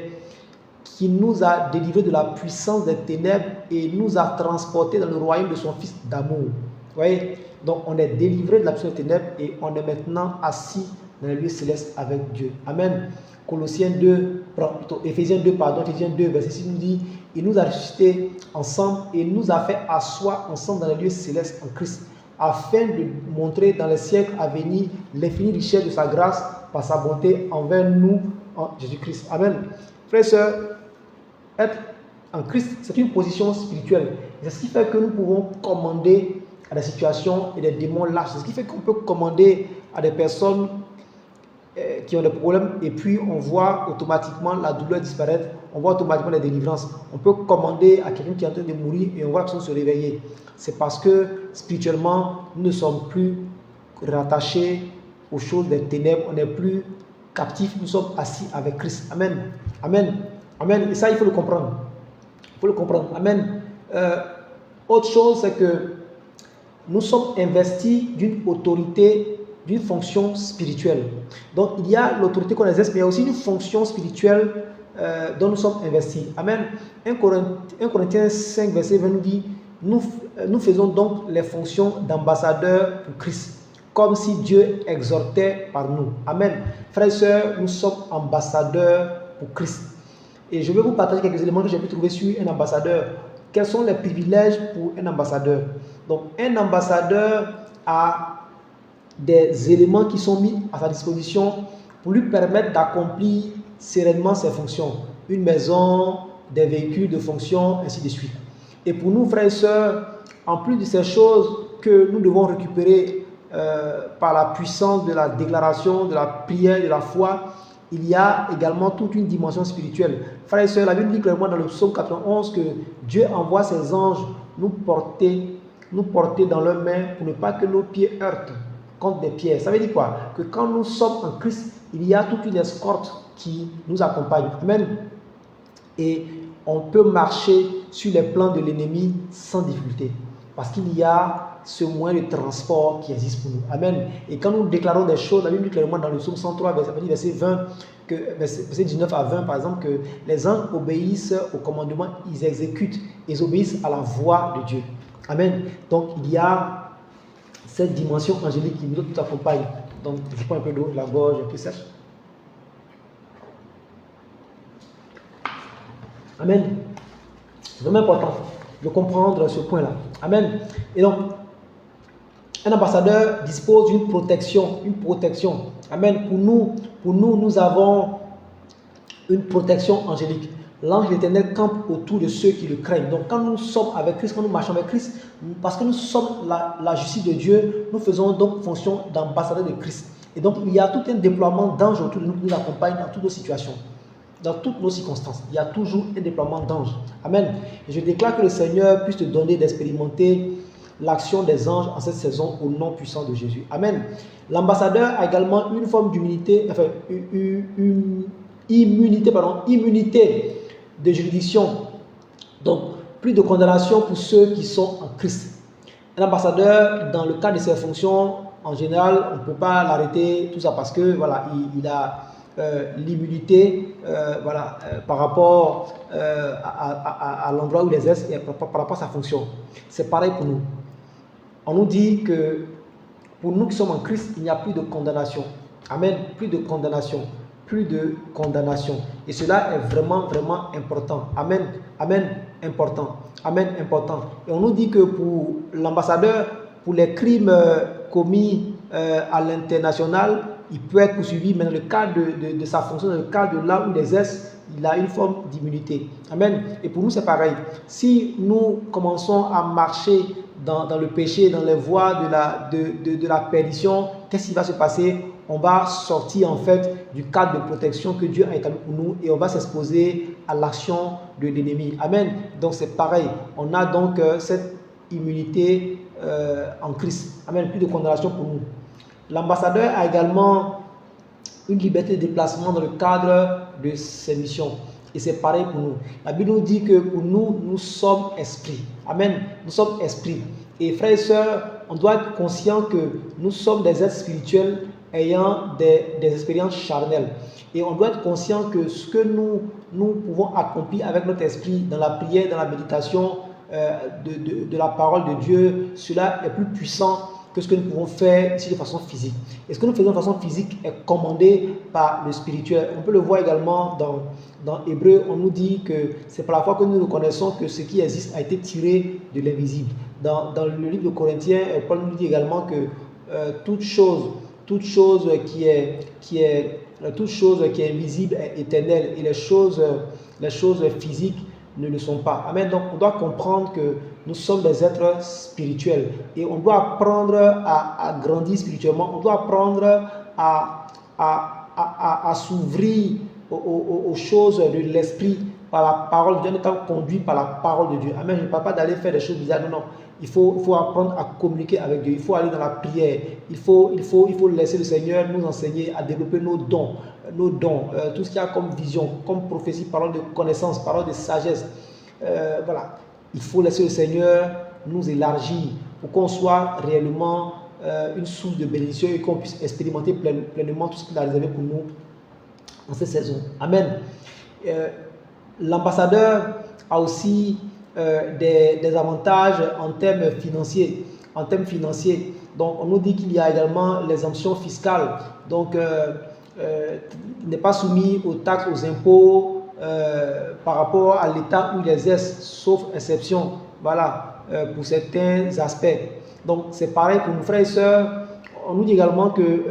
qui nous a délivrés de la puissance des ténèbres et nous a transportés dans le royaume de son Fils d'amour. Vous voyez? Donc on est délivré de la puissance des ténèbres et on est maintenant assis dans les lieux célestes avec Dieu. Amen. Éphésiens 2, verset 6 nous dit, il nous a ressuscités ensemble et nous a fait asseoir ensemble dans les lieux célestes en Christ, afin de montrer dans les siècles à venir l'infinie richesse de sa grâce par sa bonté envers nous en Jésus-Christ. Amen. Frères et sœurs, être en Christ, c'est une position spirituelle. C'est ce qui fait que nous pouvons commander à des situations et des démons lâches. C'est ce qui fait qu'on peut commander à des personnes qui ont des problèmes et puis on voit automatiquement la douleur disparaître, on voit automatiquement la délivrance. On peut commander à quelqu'un qui est en train de mourir et on voit la personne se réveiller. C'est parce que spirituellement, nous ne sommes plus rattachés aux choses des ténèbres, on n'est plus captifs, nous sommes assis avec Christ. Amen. Amen. Amen. Et ça, il faut le comprendre. Il faut le comprendre. Amen. Autre chose, c'est que nous sommes investis d'une autorité, d'une fonction spirituelle. Donc, il y a l'autorité qu'on exerce, mais il y a aussi une fonction spirituelle dont nous sommes investis. Amen. 1 Corinthiens 5, verset 20 nous dit, nous faisons donc les fonctions d'ambassadeurs pour Christ, comme si Dieu exhortait par nous. Amen. Frères et sœurs, nous sommes ambassadeurs pour Christ. Et je vais vous partager quelques éléments que j'ai pu trouver sur un ambassadeur. Quels sont les privilèges pour un ambassadeur? Donc, un ambassadeur a des éléments qui sont mis à sa disposition pour lui permettre d'accomplir sereinement ses fonctions. Une maison, des véhicules de fonction, ainsi de suite. Et pour nous, frères et sœurs, en plus de ces choses que nous devons récupérer par la puissance de la déclaration, de la prière, de la foi, il y a également toute une dimension spirituelle. Frères et sœurs, la Bible dit clairement dans le psaume 91 que Dieu envoie ses anges nous porter dans leurs mains pour ne pas que nos pieds heurtent contre des pierres. Ça veut dire quoi? Que quand nous sommes en Christ, il y a toute une escorte qui nous accompagne. Amen. Et on peut marcher sur les plans de l'ennemi sans difficulté. Parce qu'il y a ce moyen de transport qui existe pour nous. Amen. Et quand nous déclarons des choses, la Bible dit clairement dans le psaume 103, verset 20, verset 19 à 20, par exemple, que les anges obéissent au commandement, ils exécutent, ils obéissent à la voix de Dieu. Amen. Donc, il y a cette dimension angélique qui nous accompagne. Donc, je prends un peu d'eau, la gorge un peu sèche. Amen. C'est vraiment important de comprendre ce point-là. Amen. Et donc, un ambassadeur dispose d'une protection, Amen. Pour nous, nous avons une protection angélique. L'ange de l'Éternel campe autour de ceux qui le craignent. Donc, quand nous sommes avec Christ, quand nous marchons avec Christ, parce que nous sommes la justice de Dieu, nous faisons donc fonction d'ambassadeur de Christ. Et donc, il y a tout un déploiement d'anges autour de nous qui nous accompagnent dans toutes nos situations, dans toutes nos circonstances. Il y a toujours un déploiement d'anges. Amen. Et je déclare que le Seigneur puisse te donner d'expérimenter l'action des anges en cette saison au nom puissant de Jésus. Amen. L'ambassadeur a également une forme d'immunité, enfin, immunité de juridiction. Donc, plus de condamnation pour ceux qui sont en Christ. Un ambassadeur, dans le cadre de ses fonctions, en général, on ne peut pas l'arrêter, tout ça, parce que voilà, il a l'immunité par rapport à l'endroit où il exerce et par rapport à sa fonction. C'est pareil pour nous. On nous dit que pour nous qui sommes en Christ, il n'y a plus de condamnation. Amen. Plus de condamnation. Plus de condamnation. Et cela est vraiment, vraiment important. Amen. Amen. Important. Amen. Important. Et on nous dit que pour l'ambassadeur, pour les crimes commis à l'international, il peut être poursuivi, mais dans le cadre de sa fonction, dans le cadre de là où il exerce, il a une forme d'immunité. Amen. Et pour nous, c'est pareil. Si nous commençons à marcher dans le péché, dans les voies de la perdition, qu'est-ce qui va se passer? On va sortir en fait du cadre de protection que Dieu a établi pour nous et on va s'exposer à l'action de l'ennemi. Amen. Donc c'est pareil. On a donc cette immunité en Christ. Amen. Plus de condamnation pour nous. L'ambassadeur a également une liberté de déplacement dans le cadre de ses missions. Et c'est pareil pour nous. La Bible nous dit que pour nous, nous sommes esprits. Amen. Nous sommes esprits. Et frères et sœurs, on doit être conscient que nous sommes des êtres spirituels ayant des expériences charnelles. Et on doit être conscient que ce que nous pouvons accomplir avec notre esprit dans la prière, dans la méditation de la parole de Dieu, cela est plus puissant que ce que nous pouvons faire ici de façon physique. Et ce que nous faisons de façon physique est commandé par le spirituel. On peut le voir également dans Hébreu, on nous dit que c'est par la foi que nous reconnaissons que ce qui existe a été tiré de l'invisible. Dans le livre de Corinthiens, Paul nous dit également que toute chose qui est invisible est éternelle et les choses physiques ne le sont pas. Amen. Donc on doit comprendre que nous sommes des êtres spirituels et on doit apprendre à grandir spirituellement. On doit apprendre à s'ouvrir aux choses de l'esprit par la parole de Dieu, en étant conduit par la parole de Dieu. Amen. Je ne parle pas d'aller faire des choses bizarres. Non. Il faut apprendre à communiquer avec Dieu. Il faut aller dans la prière. Il faut laisser le Seigneur nous enseigner à développer nos dons, tout ce qu'il y a comme vision, comme prophétie, parole de connaissance, parole de sagesse. Voilà. Il faut laisser le Seigneur nous élargir pour qu'on soit réellement une source de bénédiction et qu'on puisse expérimenter pleinement tout ce qu'il a réservé pour nous en cette saison. Amen. L'ambassadeur a aussi des avantages en termes financiers. Donc, on nous dit qu'il y a également l'exemption fiscale. Donc, il n'est pas soumis aux taxes, aux impôts par rapport à l'état où il exerce, sauf exception, voilà, pour certains aspects. Donc, c'est pareil pour nos frères et sœurs. On nous dit également que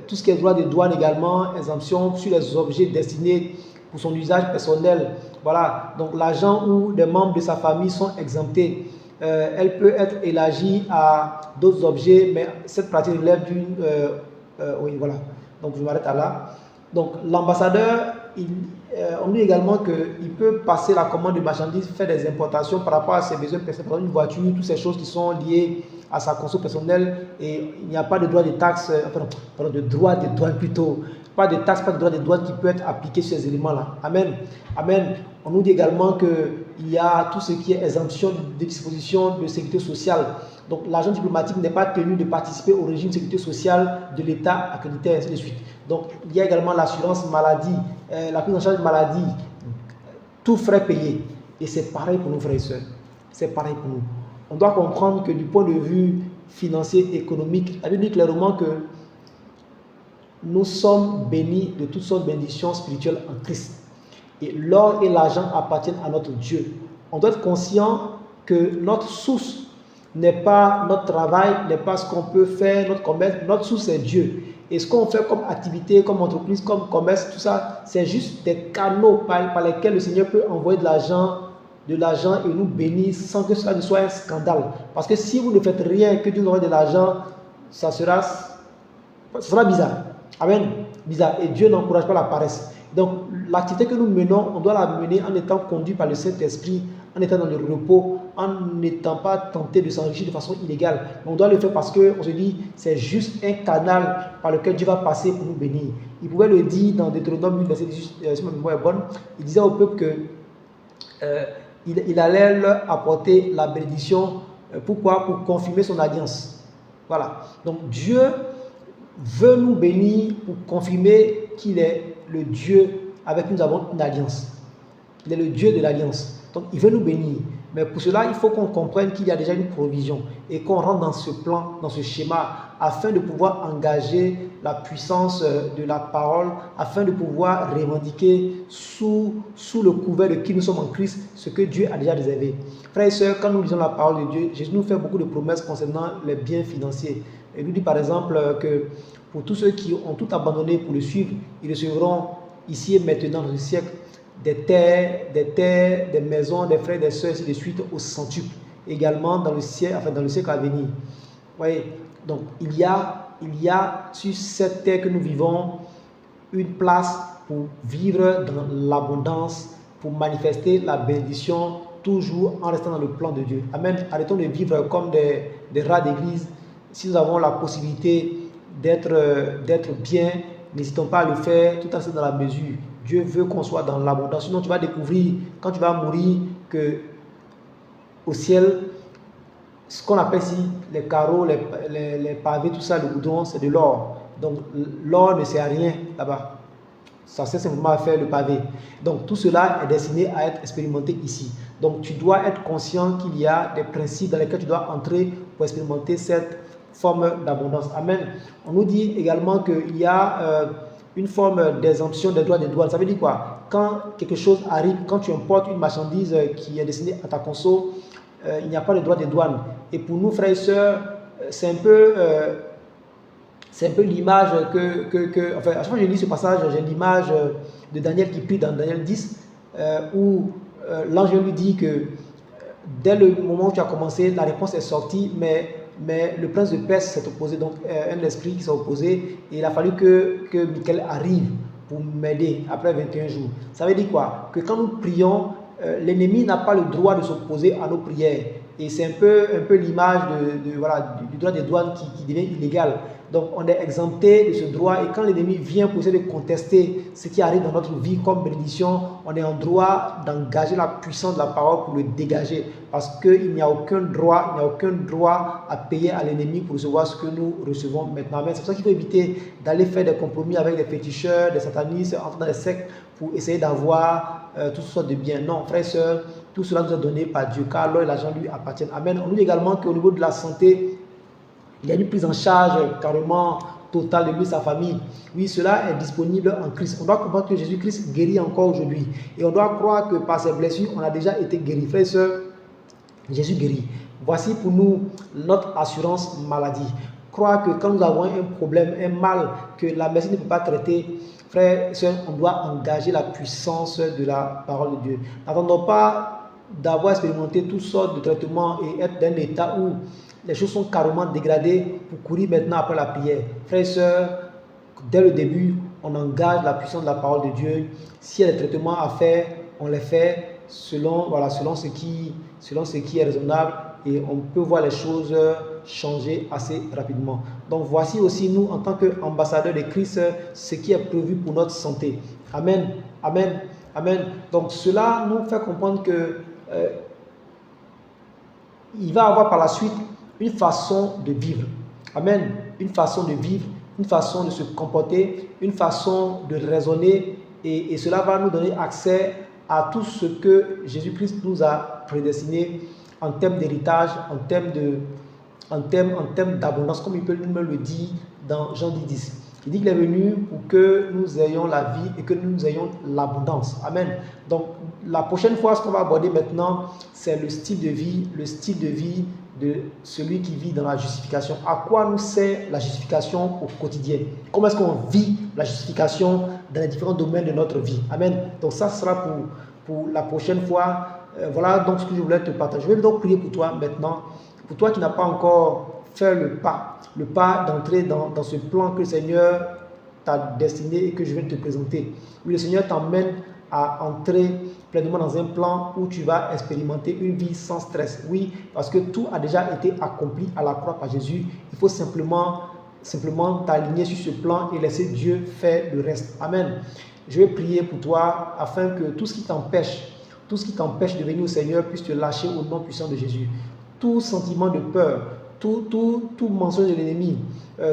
tout ce qui est droit de douane également, exemption sur les objets destinés pour son usage personnel. Voilà, donc l'agent ou des membres de sa famille sont exemptés. Elle peut être élargie à d'autres objets, mais cette pratique relève d'une... oui, voilà. Donc je m'arrête à là. Donc l'ambassadeur, on dit également qu'il peut passer la commande de marchandises, faire des importations par rapport à ses besoins personnels, une voiture, toutes ces choses qui sont liées à sa consommation personnelle, et il n'y a pas de droit de taxe, de droit de douane plutôt, pas de taxe, pas de droit de douane qui peut être appliqué sur ces éléments-là. Amen. Amen. On nous dit également qu'il y a tout ce qui est exemption des dispositions de sécurité sociale. Donc l'agent diplomatique n'est pas tenu de participer au régime de sécurité sociale de l'État accrédité, et ainsi de suite. Donc il y a également l'assurance maladie, la prise en charge de maladie, tout frais payés. Et c'est pareil pour nos frères et sœurs. C'est pareil pour nous. On doit comprendre que du point de vue financier, économique, la Bible dit clairement que nous sommes bénis de toutes sortes de bénédictions spirituelles en Christ. Et l'or et l'argent appartiennent à notre Dieu. On doit être conscient que notre source n'est pas notre travail, n'est pas ce qu'on peut faire, notre commerce. Notre source est Dieu. Et ce qu'on fait comme activité, comme entreprise, comme commerce, tout ça, c'est juste des canaux par lesquels le Seigneur peut envoyer de l'argent et nous bénir sans que cela ne soit un scandale. Parce que si vous ne faites rien, que Dieu nous envoie de l'argent, ça sera bizarre. Amen. Bizarre. Et Dieu n'encourage pas la paresse. Donc, l'activité que nous menons, on doit la mener en étant conduit par le Saint-Esprit, en étant dans le repos, en n'étant pas tenté de s'enrichir de façon illégale. Mais on doit le faire parce qu'on se dit, c'est juste un canal par lequel Dieu va passer pour nous bénir. Il pouvait le dire dans Deutéronome 8, verset 18, si ma mémoire est bonne, il disait au peuple que il allait leur apporter la bénédiction. Pourquoi? Pour confirmer son alliance. Voilà. Donc Dieu veut nous bénir pour confirmer qu'il est le Dieu avec qui nous avons une alliance. Il est le Dieu de l'alliance. Donc il veut nous bénir. Mais pour cela, il faut qu'on comprenne qu'il y a déjà une provision et qu'on rentre dans ce plan, dans ce schéma, afin de pouvoir engager la puissance de la parole, afin de pouvoir revendiquer sous le couvert de qui nous sommes en Christ, ce que Dieu a déjà réservé. Frères et sœurs, quand nous lisons la parole de Dieu, Jésus nous fait beaucoup de promesses concernant les biens financiers. Il nous dit par exemple que pour tous ceux qui ont tout abandonné pour le suivre, ils recevront ici et maintenant dans ce siècle des terres, des maisons, des frères, des sœurs, ainsi de suite, au centuple. Également dans le siècle, enfin dans le siècle à venir. Vous voyez, donc il y a sur cette terre que nous vivons une place pour vivre dans l'abondance, pour manifester la bénédiction, toujours en restant dans le plan de Dieu. Amen. Arrêtons de vivre comme des rats d'église. Si nous avons la possibilité d'être bien, n'hésitons pas à le faire tout en restant dans la mesure. Dieu veut qu'on soit dans l'abondance. Sinon, tu vas découvrir, quand tu vas mourir, que au ciel, ce qu'on appelle ici les carreaux, les pavés, tout ça, le goudron, c'est de l'or. Donc, l'or ne sert à rien là-bas. Ça sert simplement à faire le pavé. Donc, tout cela est destiné à être expérimenté ici. Donc, tu dois être conscient qu'il y a des principes dans lesquels tu dois entrer pour expérimenter cette forme d'abondance. Amen. On nous dit également qu'il y a une forme d'exemption des droits de douane. Ça veut dire quoi? Quand quelque chose arrive, quand tu importes une marchandise qui est destinée à ta conso, il n'y a pas de droit de douane. Et pour nous, frères et sœurs, c'est un peu l'image enfin, à chaque fois que je lis ce passage, j'ai l'image de Daniel qui prie dans Daniel 10, où l'ange lui dit que dès le moment où tu as commencé, la réponse est sortie, mais le prince de Perse s'est opposé, donc un esprit qui s'est opposé, et il a fallu que Michael arrive pour m'aider après 21 jours. Ça veut dire quoi? Que quand nous prions, l'ennemi n'a pas le droit de s'opposer à nos prières. Et c'est un peu l'image du droit des douanes qui devient illégal. Donc on est exempté de ce droit, et quand l'ennemi vient pour essayer de contester ce qui arrive dans notre vie comme bénédiction, on est en droit d'engager la puissance de la parole pour le dégager, parce qu'il n'y a aucun droit à payer à l'ennemi pour recevoir ce que nous recevons maintenant. Mais c'est pour ça qu'il faut éviter d'aller faire des compromis avec des féticheurs, des satanistes, entrer dans les sectes pour essayer d'avoir toutes sortes de biens. Non, frères et sœurs, tout cela nous est donné par Dieu, car l'or et l'argent lui appartiennent. Amen. On nous dit également qu'au niveau de la santé, il y a une prise en charge carrément totale de lui et sa famille. Oui, cela est disponible en Christ. On doit comprendre que Jésus-Christ guérit encore aujourd'hui. Et on doit croire que par ses blessures, on a déjà été guéri. Frères et sœurs, Jésus guérit. Voici pour nous notre assurance maladie. Croire que quand nous avons un problème, un mal que la médecine ne peut pas traiter, frères et sœurs, on doit engager la puissance de la parole de Dieu. N'attendons pas d'avoir expérimenté toutes sortes de traitements et être dans un état où les choses sont carrément dégradées pour courir maintenant après la prière. Frères et sœurs, dès le début, on engage la puissance de la parole de Dieu. S'il y a des traitements à faire, on les fait selon ce qui est raisonnable, et on peut voir les choses changer assez rapidement. Donc voici aussi nous, en tant qu'ambassadeurs de Christ, ce qui est prévu pour notre santé. Amen, amen, amen. Donc cela nous fait comprendre que il va avoir par la suite une façon de vivre. Amen. Une façon de vivre, une façon de se comporter, une façon de raisonner, et cela va nous donner accès à tout ce que Jésus-Christ nous a prédestiné en termes d'héritage, en termes d'abondance, comme il peut nous le dire dans Jean 10. Il dit qu'il est venu pour que nous ayons la vie et que nous ayons l'abondance. Amen. Donc la prochaine fois, ce qu'on va aborder maintenant, c'est le style de vie de celui qui vit dans la justification. À quoi nous sert la justification au quotidien? Comment est-ce qu'on vit la justification dans les différents domaines de notre vie? Amen. Donc ça sera pour la prochaine fois. Voilà donc ce que je voulais te partager. Je vais donc prier pour toi maintenant. Pour toi qui n'as pas encore fait le pas d'entrer dans ce plan que le Seigneur t'a destiné et que je viens de te présenter. Oui, le Seigneur t'emmène à entrer pleinement dans un plan où tu vas expérimenter une vie sans stress. Oui, parce que tout a déjà été accompli à la croix par Jésus. Il faut simplement t'aligner sur ce plan et laisser Dieu faire le reste. Amen. Je vais prier pour toi afin que tout ce qui t'empêche de venir au Seigneur puisse te lâcher au nom puissant de Jésus. Tout sentiment de peur, tout mensonge de l'ennemi,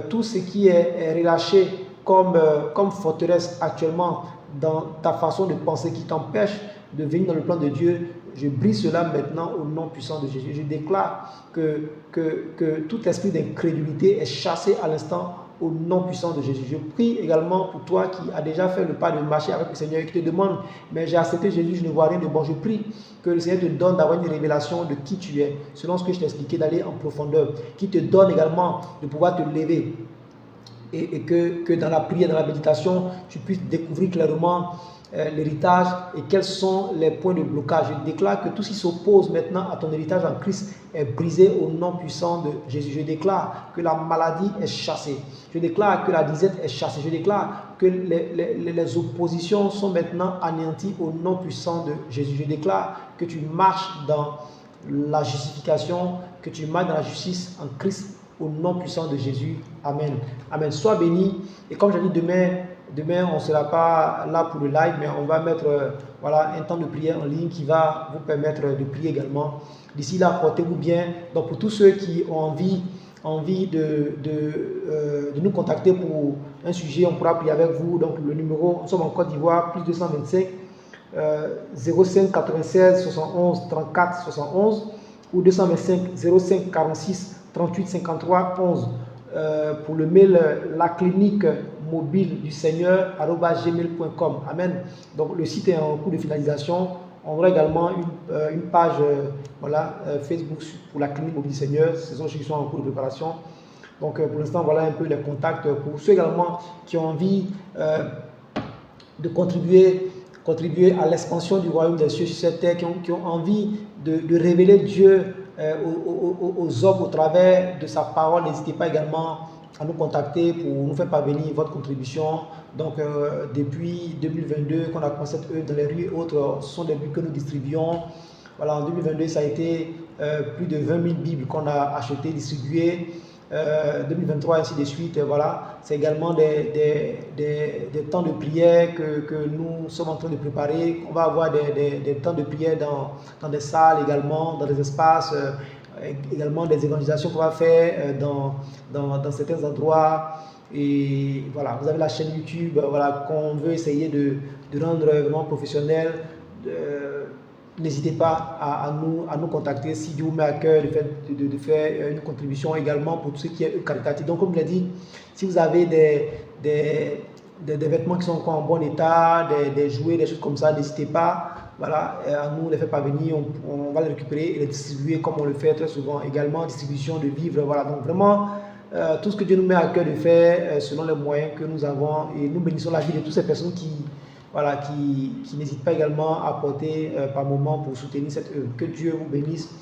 tout ce qui est relâché comme forteresse actuellement dans ta façon de penser qui t'empêche de venir dans le plan de Dieu, je brise cela maintenant au nom puissant de Jésus. Je déclare que tout esprit d'incrédulité est chassé à l'instant au nom puissant de Jésus. Je prie également pour toi qui as déjà fait le pas de marcher avec le Seigneur et qui te demande, mais j'ai accepté Jésus, je ne vois rien de bon. Je prie que le Seigneur te donne d'avoir une révélation de qui tu es, selon ce que je t'ai expliqué, d'aller en profondeur, qui te donne également de pouvoir te lever et que dans la prière, dans la méditation, tu puisses découvrir clairement l'héritage et quels sont les points de blocage. Je déclare que tout ce qui s'oppose maintenant à ton héritage en Christ est brisé au nom puissant de Jésus. Je déclare que la maladie est chassée. Je déclare que la disette est chassée. Je déclare que les oppositions sont maintenant anéanties au nom puissant de Jésus. Je déclare que tu marches dans la justification, que tu marches dans la justice en Christ au nom puissant de Jésus. Amen. Amen. Sois béni. Et comme j'ai dit, demain, on ne sera pas là pour le live, mais on va mettre un temps de prière en ligne qui va vous permettre de prier également. D'ici là, portez-vous bien. Donc, pour tous ceux qui ont envie de nous contacter pour un sujet, on pourra prier avec vous. Donc, le numéro, nous sommes en Côte d'Ivoire, plus 225 05 96 71 34 71 ou 225 05 46 38 53 11. Pour le mail, la clinique mobile du Seigneur @gmail.com. Amen. Donc le site est en cours de finalisation. On aura également une page Facebook pour la clinique mobile du Seigneur. Ce sont ceux qui sont en cours de préparation. Donc pour l'instant, voilà un peu les contacts. Pour ceux également qui ont envie de contribuer à l'expansion du royaume des cieux sur cette terre, qui ont envie de révéler Dieu aux hommes au travers de sa parole, n'hésitez pas également à nous contacter pour nous faire parvenir votre contribution. Donc depuis 2022 qu'on a commencé cette œuvre dans les rues et autres, ce sont des Bibles que nous distribuons. Voilà, en 2022 ça a été plus de 20 000 Bibles qu'on a achetées, distribuées. 2023 ainsi de suite, voilà. C'est également des temps de prière que nous sommes en train de préparer. On va avoir des temps de prière dans des salles également, dans des espaces, également des évangélisations qu'on va faire dans certains endroits. Et voilà, vous avez la chaîne YouTube, voilà, qu'on veut essayer de rendre vraiment professionnelle. N'hésitez pas à nous contacter si Dieu vous met à cœur de faire une contribution également pour tout ce qui est caritatif. Donc, comme je l'ai dit, si vous avez des vêtements qui sont encore en bon état, des jouets, des choses comme ça, n'hésitez pas à nous les faire parvenir. On va les récupérer et les distribuer comme on le fait très souvent. Également, distribution de vivres. Voilà. Donc, vraiment, tout ce que Dieu nous met à cœur de faire selon les moyens que nous avons. Et nous bénissons la vie de toutes ces personnes qui n'hésitent pas également à apporter par moment pour soutenir cette œuvre. Que Dieu vous bénisse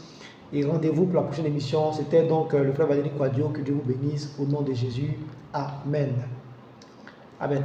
et rendez-vous pour la prochaine émission. C'était donc le frère Valérie Quadio. Que Dieu vous bénisse au nom de Jésus. Amen. Amen.